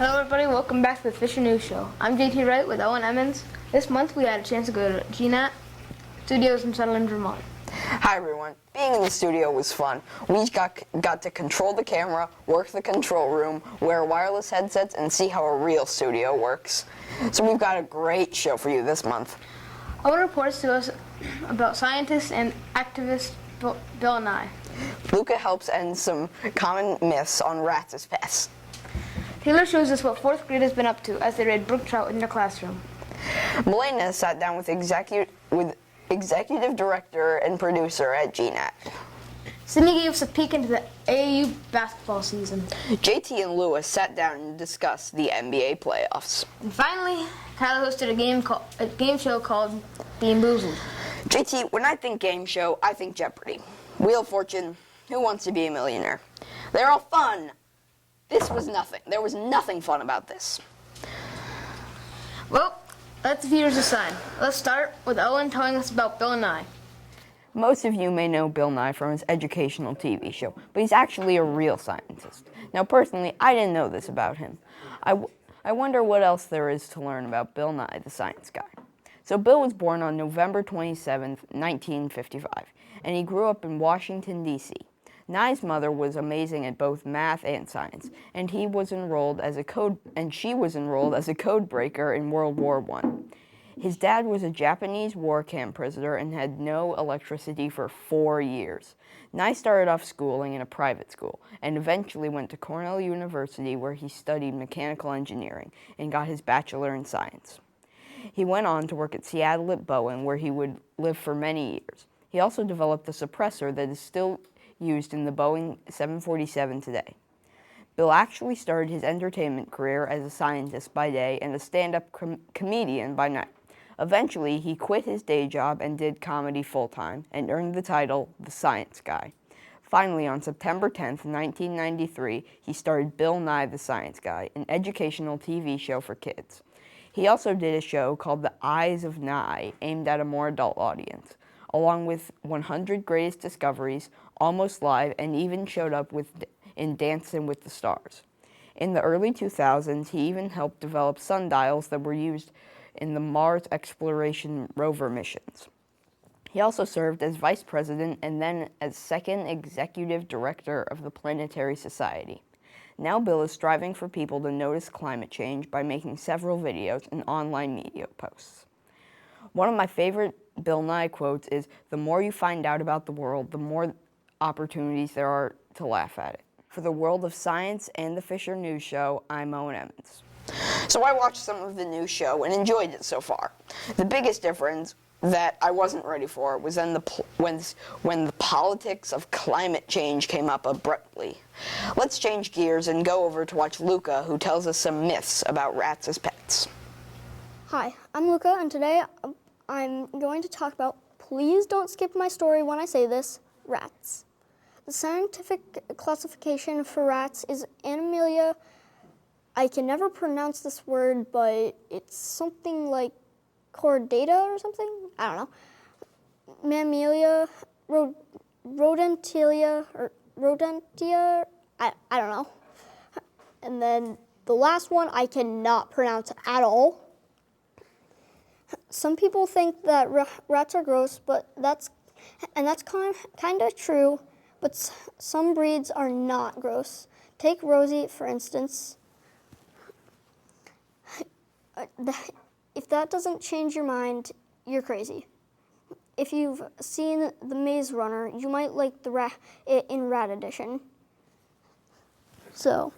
Hello everybody, welcome back to the Fisher News Show. I'm JT Wright with Owen Emmons. This month we had a chance to go to GNET Studios in Sutherland, Vermont. Hi everyone. Being in the studio was fun. We got to control the camera, work the control room, wear wireless headsets, and see how a real studio works. So we've got a great show for you this month. Owen reports to us about scientist and activist Bill Nye. Luca helps end some common myths on rats as pests. Taylor shows us what 4th grade has been up to as they raid brook trout in their classroom. Melena sat down with executive director and producer at GNET. Sydney gave us a peek into the AAU basketball season. JT and Lewis sat down and discussed the NBA playoffs. And finally, Kyla hosted a game show called Being Boozled. JT, when I think game show, I think Jeopardy. Wheel of Fortune, Who Wants to Be a Millionaire? They're all fun. This was nothing. There was nothing fun about this. Well, let the viewers decide. Let's start with Owen telling us about Bill Nye. Most of you may know Bill Nye from his educational TV show, but he's actually a real scientist. Now, personally, I didn't know this about him. I wonder what else there is to learn about Bill Nye, the science guy. So Bill was born on November 27th, 1955, and he grew up in Washington, D.C. Nye's mother was amazing at both math and science, and she was enrolled as a code breaker in World War I. His dad was a Japanese war camp prisoner and had no electricity for 4 years. Nye started off schooling in a private school and eventually went to Cornell University, where he studied mechanical engineering and got his bachelor in science. He went on to work at Seattle at Boeing, where he would live for many years. He also developed a suppressor that is still used in the Boeing 747 today. Bill actually started his entertainment career as a scientist by day and a stand-up comedian by night. Eventually, he quit his day job and did comedy full-time and earned the title The Science Guy. Finally, on September 10th, 1993, he started Bill Nye the Science Guy, an educational TV show for kids. He also did a show called The Eyes of Nye, aimed at a more adult audience, along with 100 Greatest Discoveries, Almost Live, and even showed up in Dancing with the Stars. In the early 2000s, he even helped develop sundials that were used in the Mars exploration rover missions. He also served as vice president and then as second executive director of the Planetary Society. Now Bill is striving for people to notice climate change by making several videos and online media posts. One of my favorite Bill Nye quotes is, "The more you find out about the world, the more opportunities there are to laugh at it." For the world of science and the Fisher News Show, I'm Owen Emmons. So I watched some of the new show and enjoyed it so far. The biggest difference that I wasn't ready for was when the politics of climate change came up abruptly. Let's change gears and go over to watch Luca, who tells us some myths about rats as pets. Hi, I'm Luca, and today I'm going to talk about, please don't skip my story when I say this, rats. The scientific classification for rats is Animalia. I can never pronounce this word, but it's something like chordata or something? I don't know. Mammalia, Rodentia, or Rodentia? I don't know. And then the last one I cannot pronounce at all. Some people think that rats are gross, but that's kind of true, but some breeds are not gross. Take Rosie, for instance. If that doesn't change your mind, you're crazy. If you've seen The Maze Runner, you might like it in Rat Edition. So,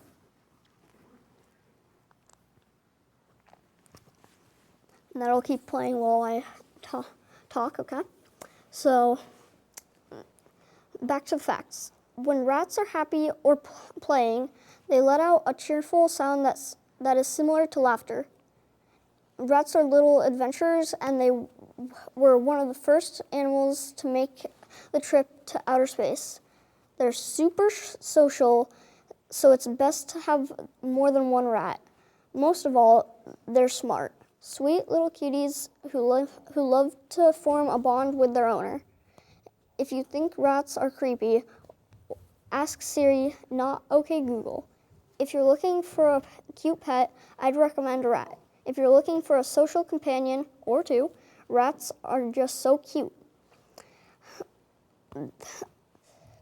And that'll keep playing while I talk, okay? So, back to the facts. When rats are happy or playing, they let out a cheerful sound that is similar to laughter. Rats are little adventurers, and they were one of the first animals to make the trip to outer space. They're super social, so it's best to have more than one rat. Most of all, they're smart. Sweet little cuties who love to form a bond with their owner. If you think rats are creepy, ask Siri, not OK Google. If you're looking for a cute pet, I'd recommend a rat. If you're looking for a social companion, or two, rats are just so cute.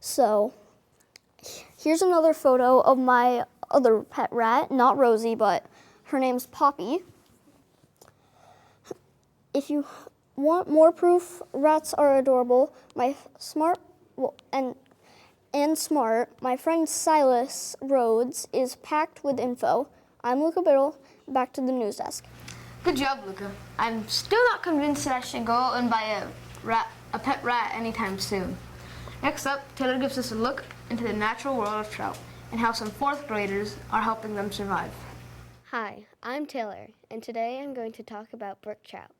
So, here's another photo of my other pet rat, not Rosie, but her name's Poppy. If you want more proof rats are adorable, my smart, my friend Silas Rhodes is packed with info. I'm Luca Biddle, back to the news desk. Good job, Luca. I'm still not convinced that I should go out and buy a pet rat anytime soon. Next up, Taylor gives us a look into the natural world of trout and how some fourth graders are helping them survive. Hi, I'm Taylor, and today I'm going to talk about brook trout.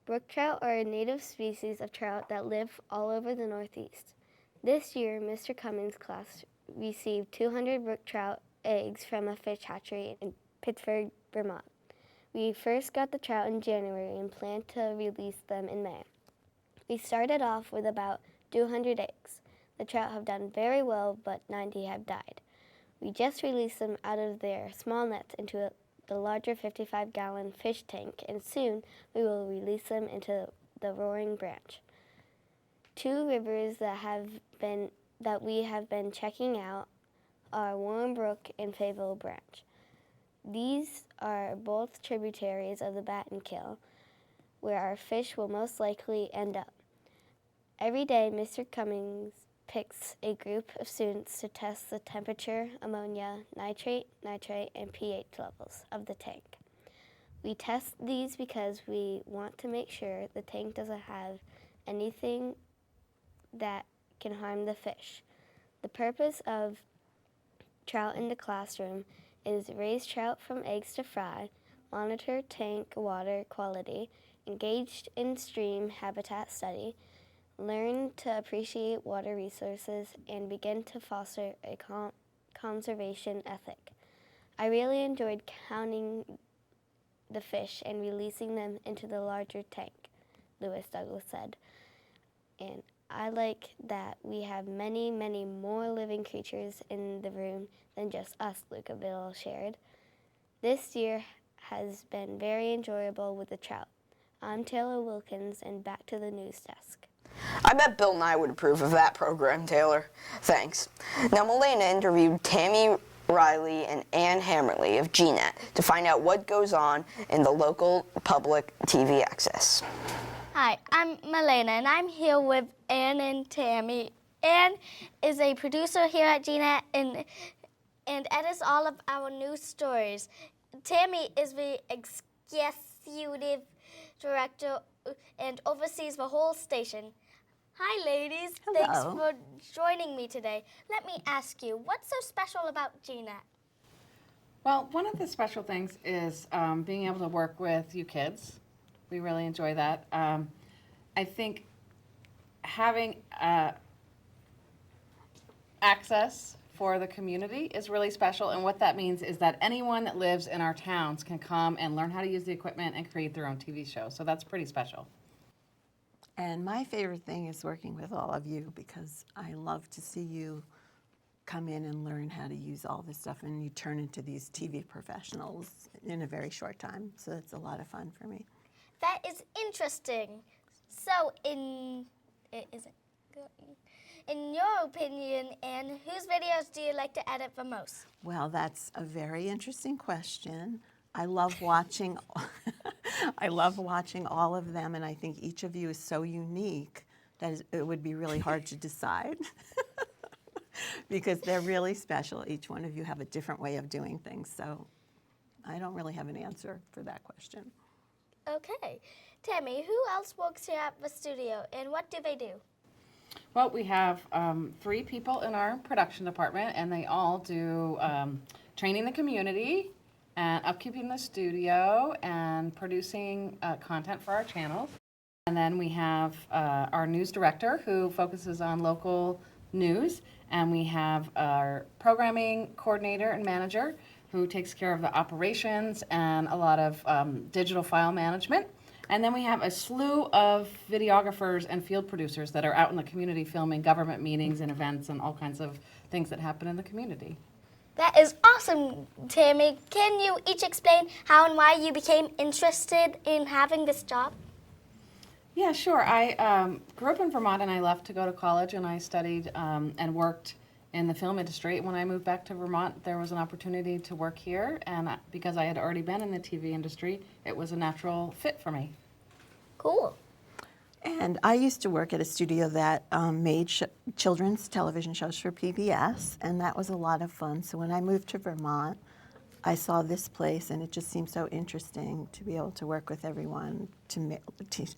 Brook trout are a native species of trout that live all over the Northeast. This year, Mr. Cummings' class received 200 brook trout eggs from a fish hatchery in Pittsburgh, Vermont. We first got the trout in January and plan to release them in May. We started off with about 200 eggs. The trout have done very well, but 90 have died. We just released them out of their small nets into the larger 55-gallon fish tank, and soon we will release them into the Roaring Branch. Two rivers that we have been checking out are Warren Brook and Fayetteville Branch. These are both tributaries of the Battenkill, where our fish will most likely end up. Every day, Mr. Cummings picks a group of students to test the temperature, ammonia, nitrate, and pH levels of the tank. We test these because we want to make sure the tank doesn't have anything that can harm the fish. The purpose of trout in the classroom is raise trout from eggs to fry, monitor tank water quality, engaged in stream habitat study, learn to appreciate water resources, and begin to foster a conservation ethic. I really enjoyed counting the fish and releasing them into the larger tank, Lewis Douglas said. And I like that we have many, many more living creatures in the room than just us, Luca Biddle shared. This year has been very enjoyable with the trout. I'm Taylor Wilkins, and back to the news desk. I bet Bill and I would approve of that program, Taylor. Thanks. Now, Milena interviewed Tammy Riley and Ann Hammerly of GNET to find out what goes on in the local public TV access. Hi, I'm Milena, and I'm here with Ann and Tammy. Ann is a producer here at GNET and edits all of our news stories. Tammy is the executive director and oversees the whole station. Hi, ladies. Hello. Thanks for joining me today. Let me ask you, what's so special about GNET? Well, one of the special things is being able to work with you kids. We really enjoy that. I think having access for the community is really special, and what that means is that anyone that lives in our towns can come and learn how to use the equipment and create their own TV show. So that's pretty special. And my favorite thing is working with all of you, because I love to see you come in and learn how to use all this stuff, and you turn into these TV professionals in a very short time. So it's a lot of fun for me. That is interesting. So, in your opinion, Ann, whose videos do you like to edit the most? Well, that's a very interesting question. I love watching I love watching all of them, and I think each of you is so unique that it would be really hard to decide. Because they're really special. Each one of you have a different way of doing things, so I don't really have an answer for that question. Okay. Tammy, who else works here at the studio, and what do they do? Well, we have 3 people in our production department, and they all do training the community and upkeeping the studio and producing content for our channels. And then we have our news director who focuses on local news, and we have our programming coordinator and manager who takes care of the operations and a lot of digital file management. And then we have a slew of videographers and field producers that are out in the community filming government meetings and events and all kinds of things that happen in the community. That is awesome, Tammy. Can you each explain how and why you became interested in having this job? Yeah, sure. I grew up in Vermont, and I left to go to college, and I studied and worked in the film industry. When I moved back to Vermont, there was an opportunity to work here, and because I had already been in the TV industry, it was a natural fit for me. Cool. And I used to work at a studio that made children's television shows for PBS, and that was a lot of fun. So when I moved to Vermont, I saw this place, and it just seemed so interesting to be able to work with everyone to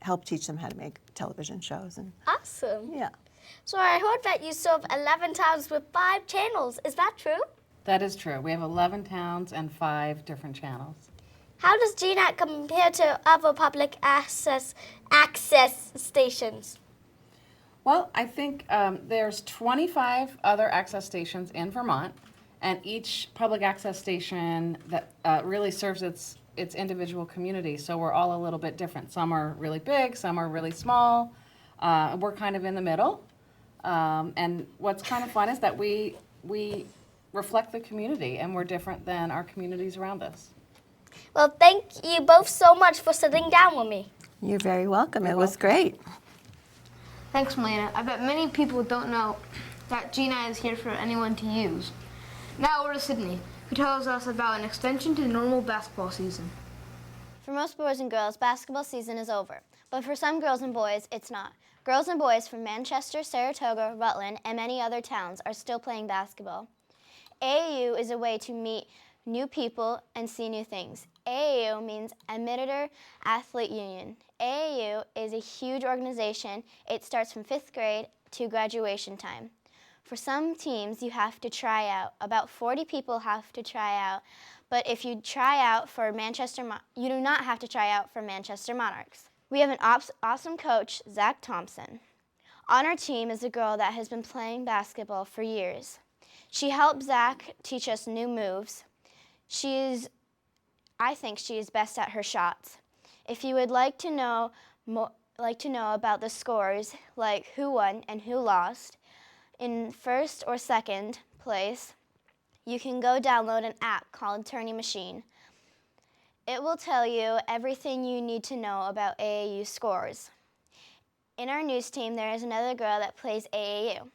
help teach them how to make television shows. And Awesome. yeah. So I heard that you serve 11 towns with 5 channels. Is that true? That is true. We have 11 towns and 5 different channels. How does GNET compare to other public access stations? Well, I think there's 25 other access stations in Vermont, and each public access station that really serves its individual community. So we're all a little bit different. Some are really big, some are really small. We're kind of in the middle. And what's kind of fun is that we reflect the community, and we're different than our communities around us. Well, thank you both so much for sitting down with me. You're very welcome. It was great. Thanks, Melina. I bet many people don't know that GNET is here for anyone to use. Now over to Sydney, who tells us about an extension to the normal basketball season. For most boys and girls, basketball season is over. But for some girls and boys, it's not. Girls and boys from Manchester, Saratoga, Rutland, and many other towns are still playing basketball. AAU is a way to meet new people and see new things. AAU means Amateur Athlete Union. AAU is a huge organization. It starts from 5th grade to graduation time. For some teams, you have to try out. About 40 people have to try out. But if you try out for you do not have to try out for Manchester Monarchs. We have an awesome coach, Zach Thompson. On our team is a girl that has been playing basketball for years. She helped Zach teach us new moves. I think she is best at her shots. If you would like to know about the scores, like who won and who lost, in 1st or 2nd place, you can go download an app called Tourney Machine. It will tell you everything you need to know about AAU scores. In our news team, there is another girl that plays AAU.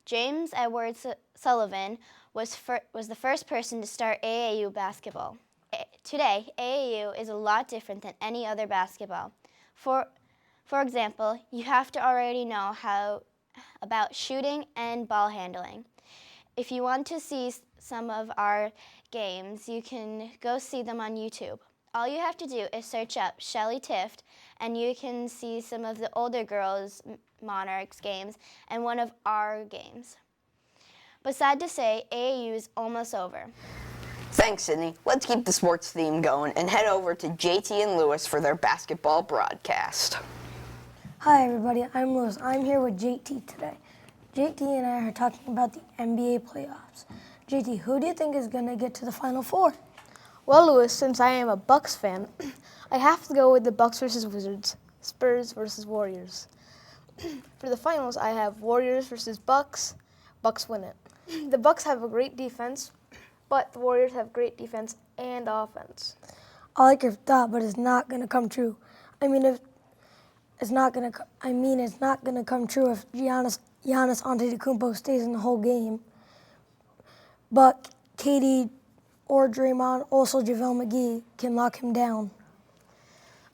James Edward Sullivan was the first person to start AAU basketball. Today, AAU is a lot different than any other basketball. For example, you have to already know about shooting and ball handling. If you want to see some of our games, you can go see them on YouTube. All you have to do is search up Shelly Tift, and you can see some of the older girls' Monarchs games and one of our games. But sad to say, AAU is almost over. Thanks, Sydney. Let's keep the sports theme going and head over to JT and Lewis for their basketball broadcast. Hi everybody, I'm Lewis. I'm here with JT today. JT and I are talking about the NBA playoffs. JT, who do you think is going to get to the Final Four? Well, Lewis, since I am a Bucks fan, I have to go with the Bucks versus Wizards, Spurs versus Warriors. For the finals, I have Warriors versus Bucks. Bucks win it. The Bucks have a great defense, but the Warriors have great defense and offense. I like your thought, but it's not going to come true. It's not going to come true if Giannis Antetokounmpo stays in the whole game. But KD or Draymond, also JaVale McGee, can lock him down.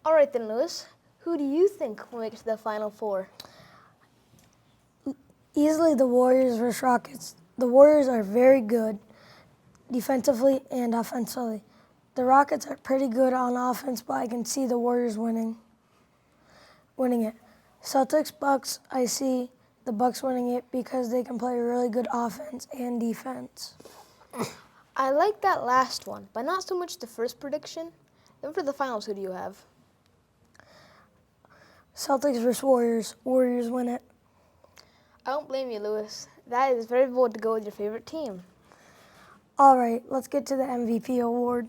All right then, Lewis. Who do you think will make it to the Final Four? Easily the Warriors versus Rockets. The Warriors are very good defensively and offensively. The Rockets are pretty good on offense, but I can see the Warriors winning it. Celtics, Bucks, I see the Bucks winning it because they can play really good offense and defense. I like that last one, but not so much the first prediction. Then for the finals, who do you have? Celtics versus Warriors. Warriors win it. I don't blame you, Lewis. That is very bold to go with your favorite team. All right, let's get to the MVP award.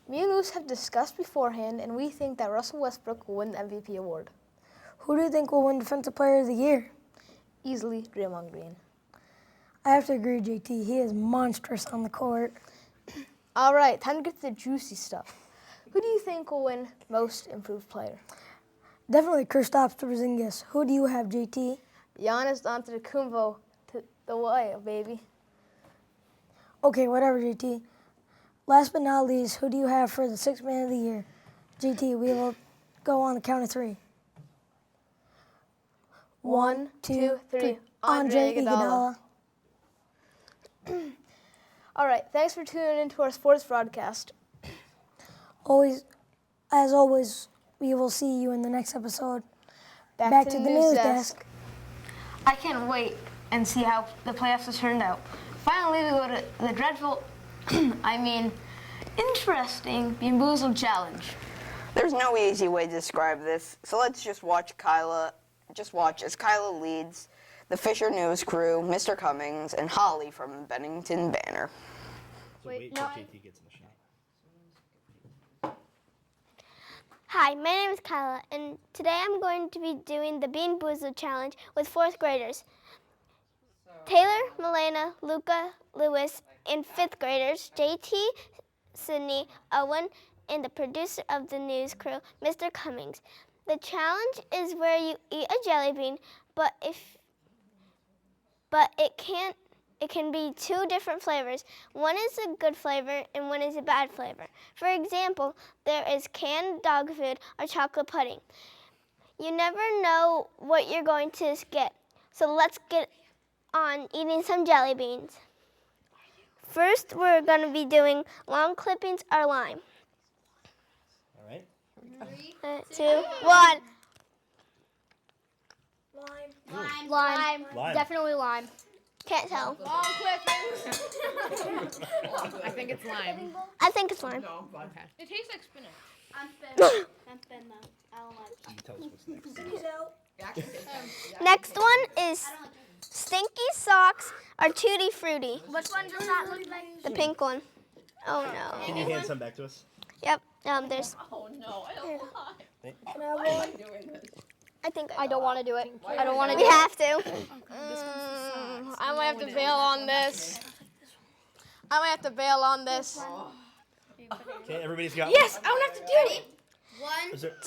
Me and Lewis have discussed beforehand, and we think that Russell Westbrook will win the MVP award. Who do you think will win Defensive Player of the Year? Easily, Draymond Green. I have to agree, JT. He is monstrous on the court. All right, time to get to the juicy stuff. Who do you think will win Most Improved Player? Definitely Kristaps Porzingis. Who do you have, JT? Giannis Antetokounmpo to the wire, baby. Okay, whatever, JT. Last but not least, who do you have for the Sixth Man of the Year? JT, we will go on the count of three. 1, 2, 3. Andre Iguodala. All right, thanks for tuning in to our sports broadcast. As always, we will see you in the next episode. Back to the news desk. I can't wait and see how the playoffs have turned out. Finally, we go to the dreadful, interesting Being Boozled challenge. There's no easy way to describe this, so let's just watch Kyla. Just watch as Kyla leads the Fisher News crew, Mr. Cummings, and Holly from Bennington Banner. Wait till JT gets in the shot. Hi, my name is Kyla, and today I'm going to be doing the Bean Boozled challenge with 4th graders. Taylor, Milena, Luca, Lewis, and 5th graders, JT, Sydney, Owen, and the producer of the news crew, Mr. Cummings. The challenge is where you eat a jelly bean, but it can be 2 different flavors. One is a good flavor and one is a bad flavor. For example, there is canned dog food or chocolate pudding. You never know what you're going to get, so let's get on eating some jelly beans. First, we're going to be doing long clippings or lime. All right. 3, 2, 1. Lime. Definitely lime. Can't tell. I think it's lime. I think it's lime. It tastes like spinach. I'm spin though. I don't like Can you tell us what's next? Next one is Stinky Socks or Tutti Frutti. Which one does that look like? The pink one. Oh no. Can you hand some back to us? Yep. There's. Oh no, I don't want. Can I have one? I think I don't want to do it. I don't want to. We have to. I might have to bail on this. Okay, everybody's got Yes, I don't have to do it. Is there,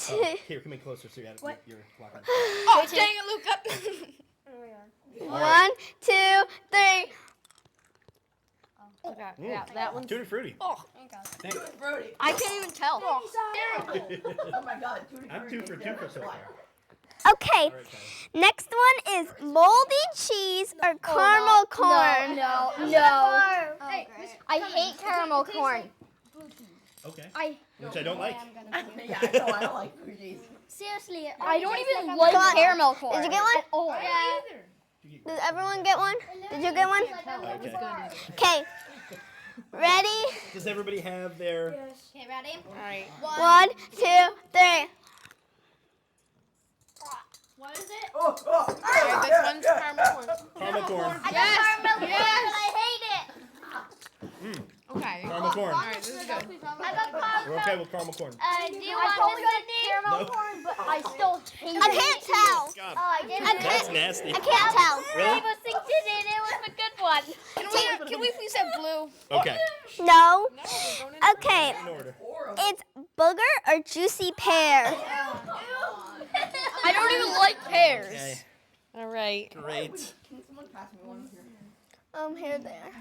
here, come in closer so you got your lock on. Oh, dang it, Luca. 1, 2, 3. Okay, yeah, that one's. Tutti Frutti. Oh, Thanks. I can't even tell. Oh my God. I'm 2 for 2 so far. Okay. All right, Kylie. Next one is moldy cheese or caramel corn. No. I hate caramel corn. Okay. Which I don't like. Yeah, I know, I don't like cookies. Seriously, I don't even like Come on. caramel corn. Did you get one? Oh, Did everyone get one? Did you get one? Okay. Okay. Ready? Does everybody have their... Okay, ready? All right. 1, 2, 3. What is it? Oh, oh. Alright, this one's caramel corn. Caramel corn. I got Yes, caramel corn, yes. but I hate it. Okay. Caramel corn. All right, this is good. I got caramel. We're okay with caramel corn. Do you want this caramel No. corn? But I still hate it. I can't tell. God, I didn't. that's nasty. I can't tell. Really? was thinking it was a good one. Can we please have blue? Okay. No. Okay. In order. It's booger or juicy pear. I don't even like pears. Okay. All right. Great. Here, there.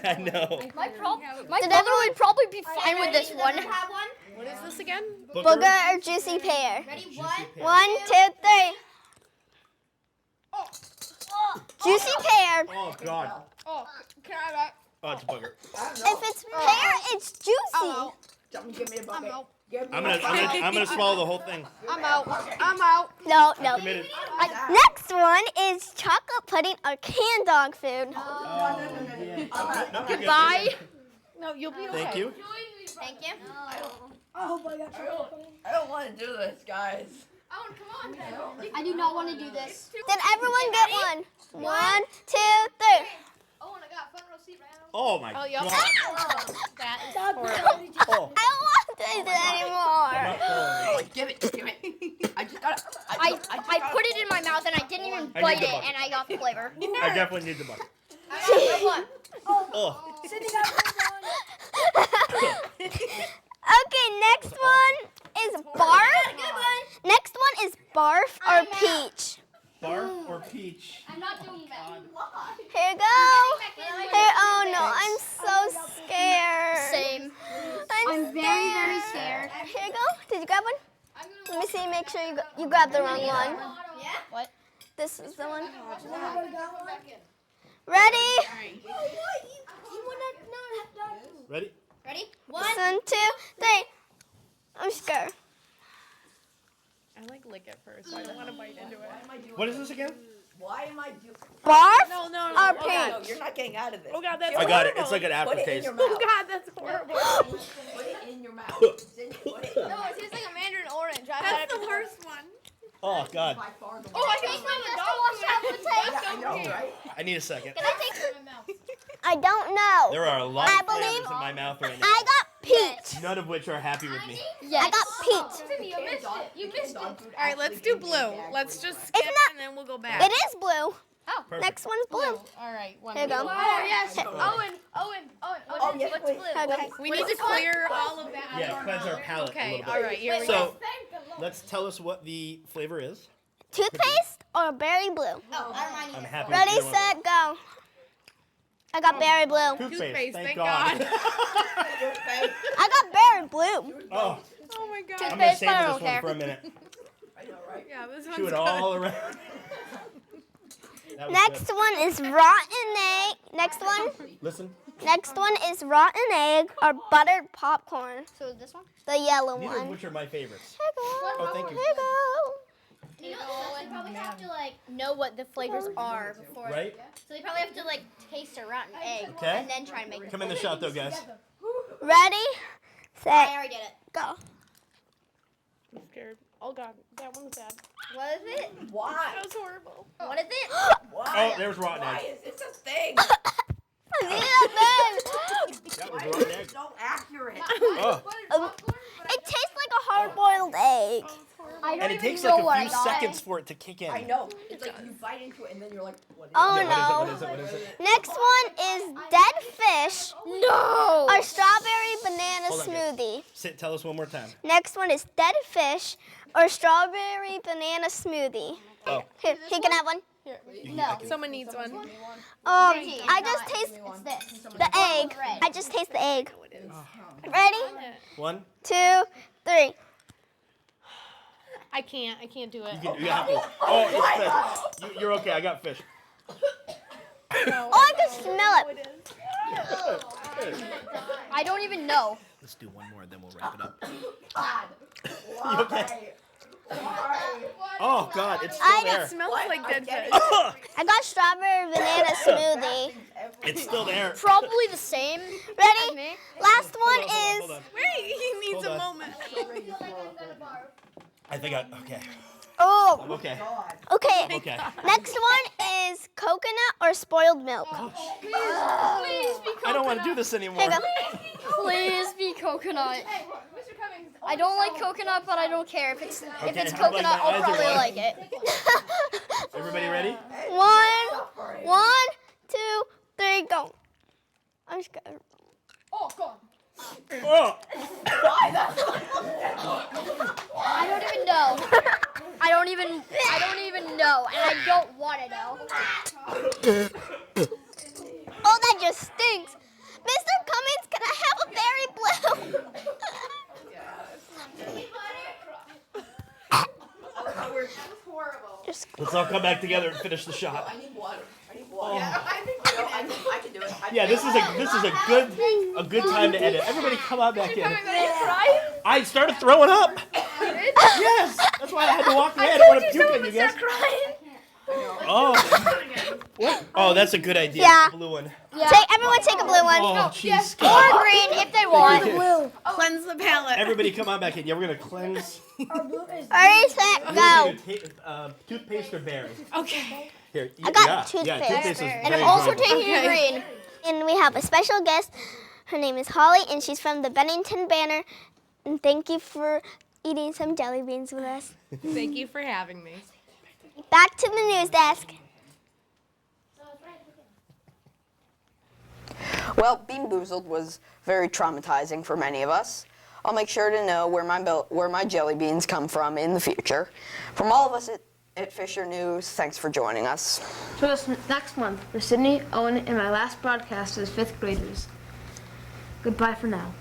I know. My brother would probably be fine with this one. What is this again? Booger or juicy pear. Ready? Juicy 1, pear. 1, 2, 3. Juicy pear. Oh, God. Oh, can I have that? Oh, it's a booger. If it's pear, It's juicy. Someone give me a bucket. I'm gonna swallow the whole thing. I'm out. No. Committed. Next one is chocolate pudding or canned dog food. Goodbye. No, you'll be okay. Thank you. Thank you. Oh my God. I don't want to do this, guys. Owen, come on. I do not want to do this. Did everyone get one? 1, 2, 3. Owen, I got front row seat right now. Oh my yep. God. That is Oh. I don't want to do this anymore. Oh, give it. I just got I put it in my mouth and I didn't even I bite need it the bucket. and I got the flavor. I definitely need the bucket. Oh. Okay, next one is barf. Next one is barf or peach. Barf or peach? I'm not doing that. Here you go. Here, oh no, I'm so scared. Same. I'm very, very scared. Here you go. Did you grab one? Let me see. Make sure you grab the wrong one. What? This is the one. Ready? Ready? Ready? 1, 2, 3. I'm scared. I lick it first. I don't want to bite into it. What is this again? Why am I doing? Barf No. or No, peach? you're not getting out of this. Oh God, that's I horrible. got it. It's like an Put it in aftertaste. your mouth. Oh God, that's horrible. Put it in your mouth. Cindy, put it in. No, it tastes like a mandarin orange. That's the worst one. Oh God. By far the Oh, I can smell the dog food. Yeah, I know, right? I need a second. Can I take some in my mouth? I don't know. There are a lot I of believe- flavors in my mouth right now. I got peach. None of which are happy with me. Yes. I got peach. Timmy, you missed it. You missed it. All right, let's do blue. Let's just skip not- and then we'll go back. It is blue. Perfect. Next one's blue. All right, one. Here you go. Oh, yes. Okay. Owen. Oh, yes, What's please. blue? Okay. We need to clear all of that. Yeah, cleanse our palate a Okay, little bit. all right, here we go. So, let's tell us what the flavor is. Toothpaste or berry blue? I'm happy. Ready, with either one. set, go. I got berry blue. Toothpaste. Thank God. I got berry blue. Oh, Oh my God. I'm gonna Toothpaste, but I savor don't this one care. for a minute. Yeah, this one's Chew it good. all around. That was Next good. one is rotten egg. Next one. Listen. Next one is rotten egg or buttered popcorn. So this one? The yellow Neither of one. which are my favorites. Here you go. Oh, thank you. Here you go. You know, they probably have to know what the flavors are before. Right? So they probably have to take a rotten egg Okay. and then try and make it. Come in the shot though, guys. Ready, I set, already did it. go. I'm scared. Oh God, that one's bad. What is it? Why? That was horrible. What is it? Why? Oh, there's rotten Why egg. is this a thing? That was rotten egg. So accurate. Oh. It tastes like a hard-boiled egg. I don't And it even takes know like what a I few got. seconds for it to kick in. I know. It's like you bite into it and then you're like, what is Oh Yeah, no. what is it? What is it? Next one is dead fish No. or strawberry banana Hold on, guys. smoothie. Sit, tell us one more time. Next one is dead fish or strawberry banana smoothie. Oh. Here, he can have one. No. Someone needs one. I just taste It's this. the egg. I just taste the egg. Ready? 1. 2, 3. I can't do it. You have to. Oh, it's fish. You're okay. I got fish. Oh, I can smell it. I don't even know. Let's do one more, then we'll wrap it up. Why? You okay? Oh God, it's I still there. It smells like dead fish. I got strawberry banana smoothie. It's still there. Probably the same. Ready? Last one Hold is on. Wait, he needs Hold a on. moment. I think okay. oh. I'm okay. Okay. Okay. Next one is coconut or spoiled milk. Please be I don't want to do this anymore. Here you go. Please be coconut. I don't like coconut, but I don't care. If it's Okay, it's how about coconut, my I'll eyes are probably watering? like it. Everybody ready? One, 2, 3, go. I'm scared. Oh God. Oh. I don't even know. I don't even know, and I don't want to know. Oh, that just stinks. Mr. Cummings, can I have a berry blue? Let's all come back together and finish the shot. I need water. I need water. Yeah, I think I can do it. Yeah, this is a good time to edit. Everybody come on back in. I started throwing up. Yes, that's why I had to walk away. I didn't want to puke on you guys. Oh. What? Oh, that's a good idea. Yeah. The blue one. Everyone take a blue one. Oh, jeez. Or green if they want. Blue. Cleanse the palate. Everybody come on back in. Yeah, we're gonna cleanse. Ready, set, go. Toothpaste or berry? Okay. Here. I got Yeah, toothpaste. toothpaste is And very I'm also enjoyable. taking green. And we have a special guest. Her name is Holly, and she's from the Bennington Banner. And thank you for eating some jelly beans with us. Thank you for having me. Back to the news desk. Well, being boozled was very traumatizing for many of us. I'll make sure to know where my jelly beans come from in the future. From all of us at Fisher News, thanks for joining us. Join us next month for Sydney, Owen, and my last broadcast as 5th graders. Goodbye for now.